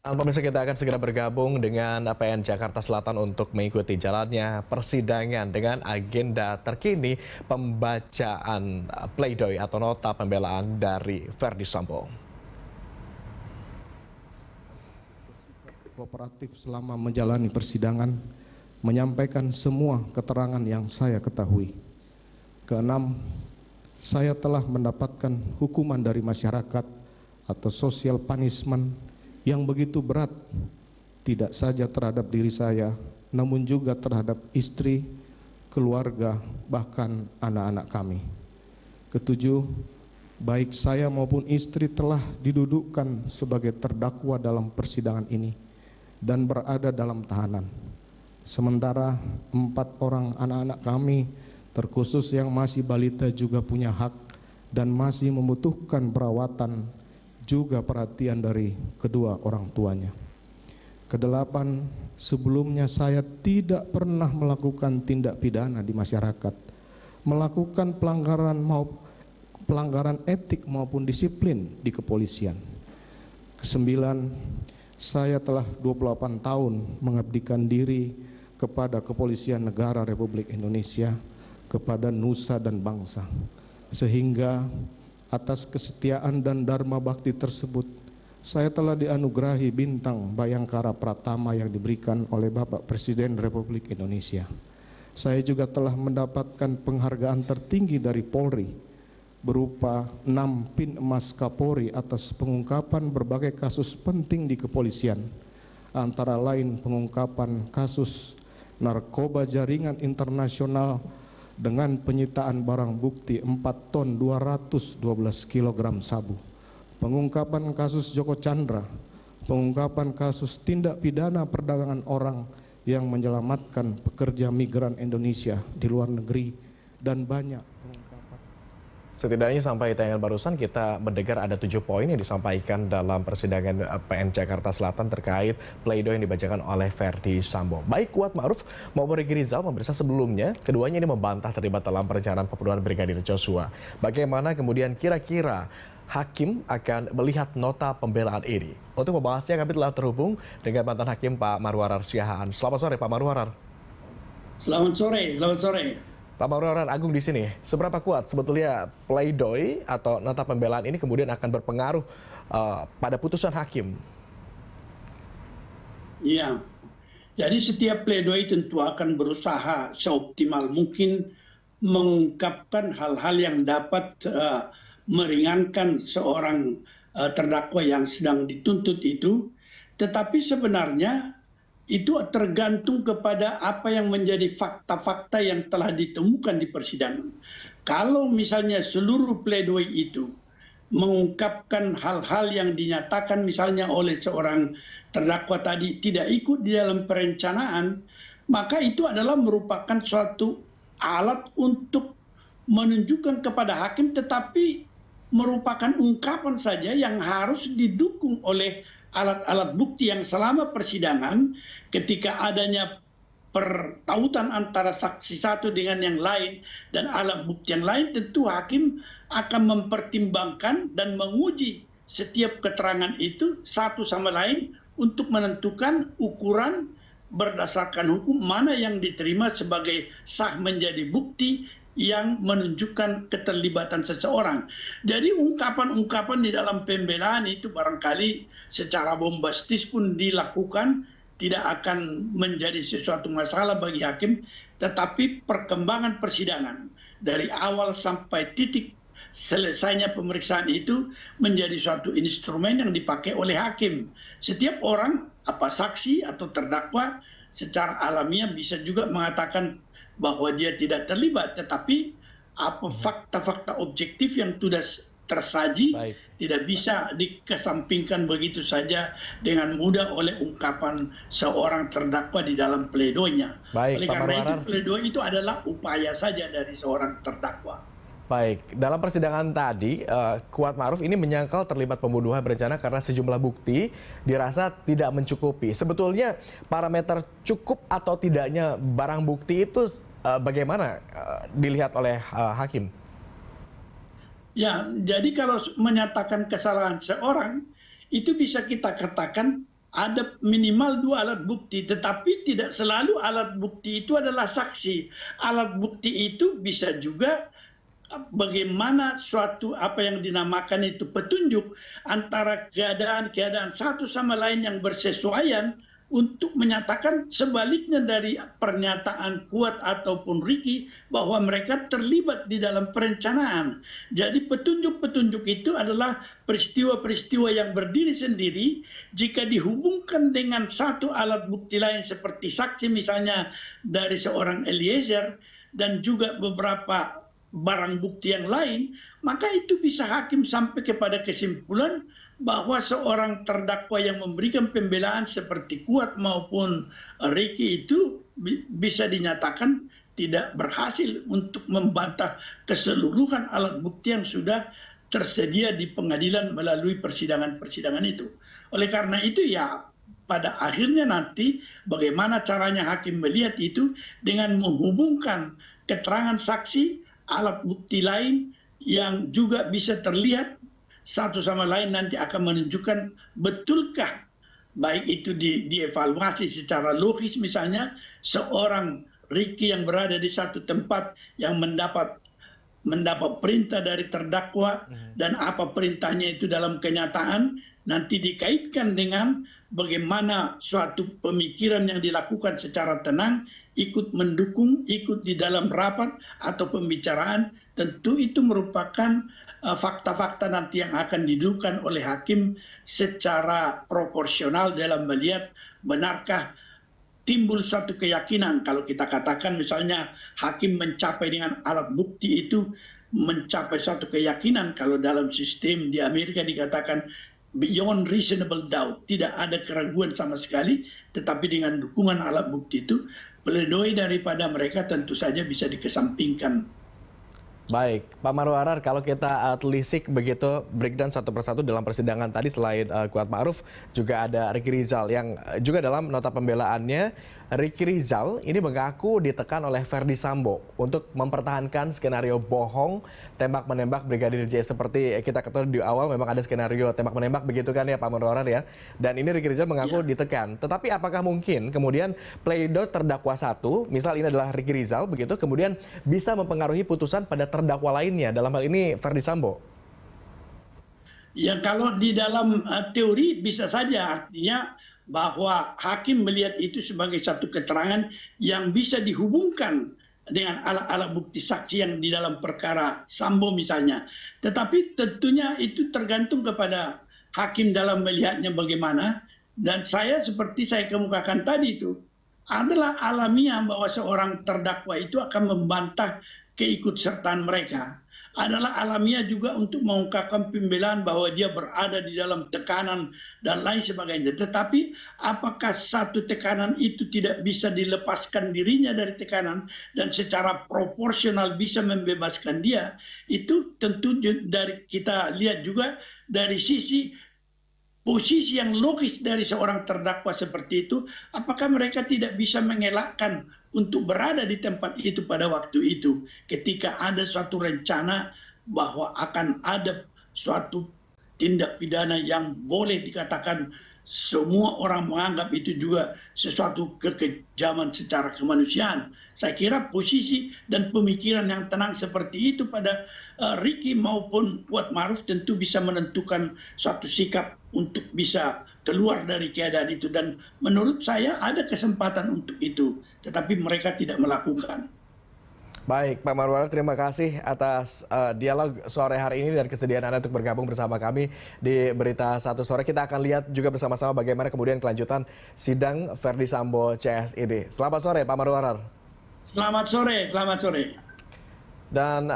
Pemirsa, kita akan segera bergabung dengan PN Jakarta Selatan untuk mengikuti jalannya persidangan dengan agenda terkini pembacaan pledoi atau nota pembelaan dari Verdi Sambo. Kooperatif selama menjalani persidangan, menyampaikan semua keterangan yang saya ketahui. Keenam, saya telah mendapatkan hukuman dari masyarakat atau social punishment yang begitu berat, tidak saja terhadap diri saya, namun juga terhadap istri, keluarga, bahkan anak-anak kami. Ketujuh, baik saya maupun istri telah didudukkan sebagai terdakwa dalam persidangan ini dan berada dalam tahanan. Sementara 4 orang anak-anak kami, terkhusus yang masih balita, juga punya hak dan masih membutuhkan perawatan juga perhatian dari kedua orang tuanya. Kedelapan, sebelumnya saya tidak pernah melakukan tindak pidana di masyarakat, melakukan pelanggaran etik maupun disiplin di kepolisian. Kesembilan, saya telah 28 tahun mengabdikan diri kepada Kepolisian Negara Republik Indonesia, kepada nusa dan bangsa, sehingga atas kesetiaan dan dharma bakti tersebut, saya telah dianugerahi bintang Bayangkara Pratama yang diberikan oleh Bapak Presiden Republik Indonesia. Saya juga telah mendapatkan penghargaan tertinggi dari Polri berupa 6 Pin Emas Kapolri atas pengungkapan berbagai kasus penting di kepolisian, antara lain pengungkapan kasus narkoba jaringan internasional dengan penyitaan barang bukti 4 ton 212 kg sabu, pengungkapan kasus Joko Chandra, pengungkapan kasus tindak pidana perdagangan orang yang menyelamatkan pekerja migran Indonesia di luar negeri, dan banyak pengungkapan. Setidaknya sampai tayangan barusan kita mendengar ada 7 poin yang disampaikan dalam persidangan PN Jakarta Selatan terkait pledoi yang dibacakan oleh Verdi Sambo. Baik Kuat Ma'ruf maupun Riki Rizal, pemirsa, sebelumnya keduanya ini membantah terlibat dalam perencanaan pembunuhan Brigadir Joshua. Bagaimana kemudian kira-kira hakim akan melihat nota pembelaan ini? Untuk membahasnya kami telah terhubung dengan mantan hakim Pak Marwarar Siahaan. Selamat sore Pak Marwarar. Selamat sore. Pak Marwarar, Agung di sini. Seberapa kuat sebetulnya pledoi atau nota pembelaan ini kemudian akan berpengaruh pada putusan hakim? Iya, jadi setiap pledoi tentu akan berusaha seoptimal mungkin mengungkapkan hal-hal yang dapat meringankan seorang terdakwa yang sedang dituntut itu. Tetapi sebenarnya itu tergantung kepada apa yang menjadi fakta-fakta yang telah ditemukan di persidangan. Kalau misalnya seluruh pledoi itu mengungkapkan hal-hal yang dinyatakan misalnya oleh seorang terdakwa tadi tidak ikut di dalam perencanaan, maka itu adalah merupakan suatu alat untuk menunjukkan kepada hakim, tetapi merupakan ungkapan saja yang harus didukung oleh alat-alat bukti yang selama persidangan ketika adanya pertautan antara saksi satu dengan yang lain dan alat bukti yang lain, tentu hakim akan mempertimbangkan dan menguji setiap keterangan itu satu sama lain untuk menentukan ukuran berdasarkan hukum mana yang diterima sebagai sah menjadi bukti yang menunjukkan keterlibatan seseorang. Jadi ungkapan-ungkapan di dalam pembelaan itu barangkali secara bombastis pun dilakukan tidak akan menjadi sesuatu masalah bagi hakim, tetapi perkembangan persidangan dari awal sampai titik selesainya pemeriksaan itu menjadi suatu instrumen yang dipakai oleh hakim. Setiap orang, apa saksi atau terdakwa, secara alamiah bisa juga mengatakan bahwa dia tidak terlibat, tetapi apa fakta-fakta objektif yang sudah tersaji tidak bisa dikesampingkan begitu saja dengan mudah oleh ungkapan seorang terdakwa di dalam pledoinya. Oleh karena itu pledoi itu adalah upaya saja dari seorang terdakwa. Baik, dalam persidangan tadi, Kuat Ma'ruf ini menyangkal terlibat pembunuhan berencana karena sejumlah bukti dirasa tidak mencukupi. Sebetulnya parameter cukup atau tidaknya barang bukti itu bagaimana dilihat oleh hakim? Ya, jadi kalau menyatakan kesalahan seorang, itu bisa kita katakan ada minimal 2 alat bukti, tetapi tidak selalu alat bukti itu adalah saksi. Alat bukti itu bisa juga bagaimana suatu apa yang dinamakan itu petunjuk antara keadaan-keadaan satu sama lain yang bersesuaian untuk menyatakan sebaliknya dari pernyataan Kuat ataupun Ricky bahwa mereka terlibat di dalam perencanaan. Jadi petunjuk-petunjuk itu adalah peristiwa-peristiwa yang berdiri sendiri jika dihubungkan dengan satu alat bukti lain seperti saksi misalnya dari seorang Eliezer dan juga beberapa barang bukti yang lain, maka itu bisa hakim sampai kepada kesimpulan bahwa seorang terdakwa yang memberikan pembelaan seperti Kuat maupun Ricky itu bisa dinyatakan tidak berhasil untuk membantah keseluruhan alat bukti yang sudah tersedia di pengadilan melalui persidangan-persidangan itu. Oleh karena itu ya pada akhirnya nanti bagaimana caranya hakim melihat itu dengan menghubungkan keterangan saksi, alat bukti lain yang juga bisa terlihat satu sama lain nanti akan menunjukkan betulkah baik itu dievaluasi secara logis misalnya seorang Ricky yang berada di satu tempat yang mendapat perintah dari terdakwa dan apa perintahnya itu dalam kenyataan nanti dikaitkan dengan bagaimana suatu pemikiran yang dilakukan secara tenang ikut mendukung, ikut di dalam rapat atau pembicaraan, tentu itu merupakan fakta-fakta nanti yang akan didudukan oleh hakim secara proporsional dalam melihat benarkah timbul suatu keyakinan. Kalau kita katakan misalnya hakim mencapai dengan alat bukti itu mencapai suatu keyakinan, kalau dalam sistem di Amerika dikatakan beyond reasonable doubt, tidak ada keraguan sama sekali, tetapi dengan dukungan alat bukti itu, pledoi daripada mereka tentu saja bisa dikesampingkan. Baik, Pak Marwarar, kalau kita telisik begitu breakdown satu persatu dalam persidangan tadi selain Kuat Ma'ruf juga ada Ricky Rizal yang juga dalam nota pembelaannya Ricky Rizal ini mengaku ditekan oleh Ferdy Sambo untuk mempertahankan skenario bohong tembak-menembak Brigadir J. Seperti kita ketahui di awal memang ada skenario tembak-menembak begitu kan ya Pak Marwarar ya. Dan ini Ricky Rizal mengaku ditekan. Tetapi apakah mungkin kemudian pledoi terdakwa satu, misal ini adalah Ricky Rizal begitu, kemudian bisa mempengaruhi putusan pada terdakwa lainnya, dalam hal ini Ferdy Sambo? Ya kalau di dalam teori bisa saja, artinya bahwa hakim melihat itu sebagai satu keterangan yang bisa dihubungkan dengan alat-alat bukti saksi yang di dalam perkara Sambo misalnya. Tetapi tentunya itu tergantung kepada hakim dalam melihatnya bagaimana. Dan saya seperti saya kemukakan tadi itu adalah alamiah bahwa seorang terdakwa itu akan membantah keikutsertaan mereka. Adalah alamiah juga untuk mengungkapkan pembelaan bahwa dia berada di dalam tekanan dan lain sebagainya. Tetapi apakah satu tekanan itu tidak bisa dilepaskan dirinya dari tekanan dan secara proporsional bisa membebaskan dia, itu tentu dari kita lihat juga dari sisi posisi yang logis dari seorang terdakwa seperti itu, apakah mereka tidak bisa mengelakkan untuk berada di tempat itu pada waktu itu ketika ada suatu rencana bahwa akan ada suatu tindak pidana yang boleh dikatakan semua orang menganggap itu juga sesuatu kekejaman secara kemanusiaan. Saya kira posisi dan pemikiran yang tenang seperti itu pada Ricky maupun Kuat Ma'ruf tentu bisa menentukan suatu sikap untuk bisa keluar dari keadaan itu. Dan menurut saya ada kesempatan untuk itu, tetapi mereka tidak melakukan. Baik, Pak Marwarar, terima kasih atas dialog sore hari ini dan kesediaan Anda untuk bergabung bersama kami di Berita Satu Sore. Kita akan lihat juga bersama-sama bagaimana kemudian kelanjutan sidang Ferdy Sambo CS ini. Selamat sore, Pak Marwarar. Selamat sore, selamat sore. Dan